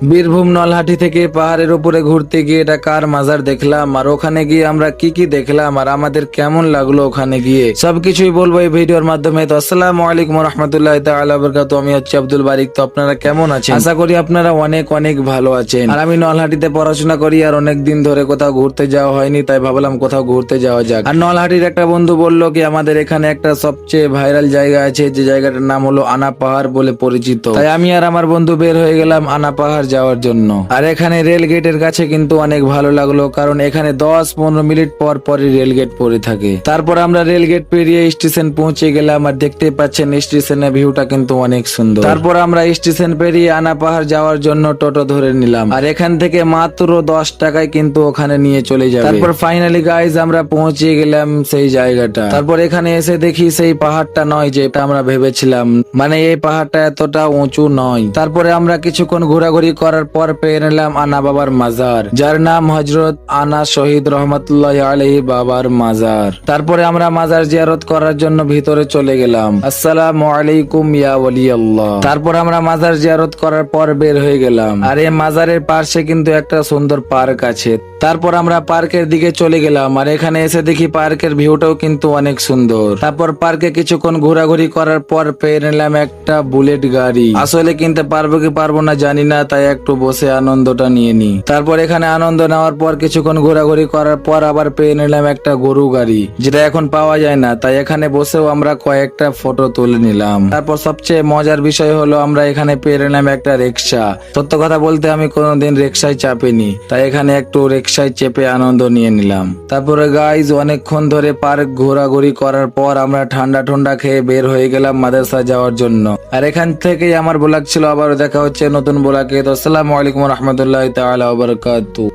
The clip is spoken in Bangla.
বীরভূম নলহাটি থেকে পাহাড়ের উপরে ঘুরতে গিয়ে এটা কার মাজার দেখলাম, আর ওখানে গিয়ে আমরা কি কি দেখলাম, আর আমাদের কেমন লাগলো ওখানে গিয়ে সবকিছুই বলবো এই ভিডিওর মাধ্যমে। তো আসসালামু আলাইকুম রহমতুল্লাহি তাআলা বারাকাতুহু। আমি হচ্ছে আব্দুল বারিক। তো আপনারা কেমন আছেন? আশা করি আপনারা অনেক অনেক ভালো আছেন। আর আমি নলহাটিতে পড়াশোনা করি, আর অনেক দিন ধরে কোথাও ঘুরতে যাওয়া হয়নি, তাই ভাবলাম কোথাও ঘুরতে যাওয়া যাক। আর নলহাটির একটা বন্ধু বললো কি আমাদের এখানে একটা সবচেয়ে ভাইরাল জায়গা আছে, যে জায়গাটার নাম হলো আনা পাহাড় বলে পরিচিত। তাই আমি আর আমার বন্ধু বের হয়ে গেলাম আনা পাহাড় যাওয়ার জন্য। আর এখানে রেল গেটের কাছে কিন্তু অনেক ভালো লাগলো, কারণ এখানে 10-15 মিনিট পর পরই রেল গেট পড়ে থাকে। তারপর আমরা রেল গেট পেরিয়ে স্টেশন পৌঁছে গেলাম, আর দেখতে পাচ্ছেন স্টেশনের ভিউটা কিন্তু অনেক সুন্দর। তারপর আমরা স্টেশন পেরিয়ে আনা পাহাড় যাওয়ার জন্য টোটো ধরে নিলাম, আর এখান থেকে মাত্র 10 টাকায় কিন্তু ওখানে নিয়ে চলে যাবে। তারপর ফাইনালি গাইজ আমরা পৌঁছে গেলাম সেই জায়গাটা। তারপর এখানে এসে দেখি সেই পাহাড়টা নয় যেটা আমরা ভেবেছিলাম, মানে এই পাহাড়টা এতটা উঁচু নয়। তারপরে আমরা কিছুক্ষণ ঘোরাঘুরি করার পর পেয়ে নিলাম আনা বাবার মাজার, যার নাম হযরত আনা শহীদ রহমাতুল্লাহি আলাইহি বাবার মাজার। তারপরে আমরা মাজার জিয়ারত করার জন্য ভিতরে চলে গেলাম। আসসালামু আলাইকুম ইয়া ওয়ালি আল্লাহ। তারপর আমরা মাজার জিয়ারত করার পর বের হয়ে গেলাম, আর এই মাজারের পাশে কিন্তু একটা সুন্দর পার্ক আছে। তারপর আমরা পার্কের দিকে চলে গেলাম, আর এখানে এসে দেখি পার্কের ভিউটাও কিন্তু অনেক সুন্দর। তারপর পার্কে কিছুক্ষণ ঘোরাঘুরি করার পর পেয়ে নিলাম একটা বুলেট গাড়ি। আসলে কিনতে পারবো কি পারবো না জানি না, তাই একটু বসে আনন্দটা নিয়ে নি। তারপর এখানে আনন্দ নেওয়ার পর কিছুক্ষণ ঘোরাঘুরি করার পর আবার পেয়ে নিলাম একটা গরু গাড়ি, যেটা এখন পাওয়া যায় না, তাই এখানে বসেও আমরা কয়েকটা ফটো তুলে নিলাম। তারপর সবচেয়ে মজার বিষয় হলো আমরা এখানে পেয়ে নিলাম একটা রিক্সা। সত্য কথা বলতে আমি কোনোদিন রিক্সায় চাপিনি, তাই এখানে একটু রিক্সায় চেপে আনন্দ নিয়ে নিলাম। তারপরে গাইজ অনেকক্ষণ ধরে পার্ক ঘোরাঘুরি করার পর আমরা ঠান্ডা ঠান্ডা খেয়ে বের হয়ে গেলাম মাদ্রাসা যাওয়ার জন্য। আর এখান থেকেই আমার ব্লগ ছিল, আবার দেখা হচ্ছে নতুন ব্লগে। তো আসসালামু আলাইকুম রহমতুল্লাহি তাআলা ওয়া বারাকাতুহু।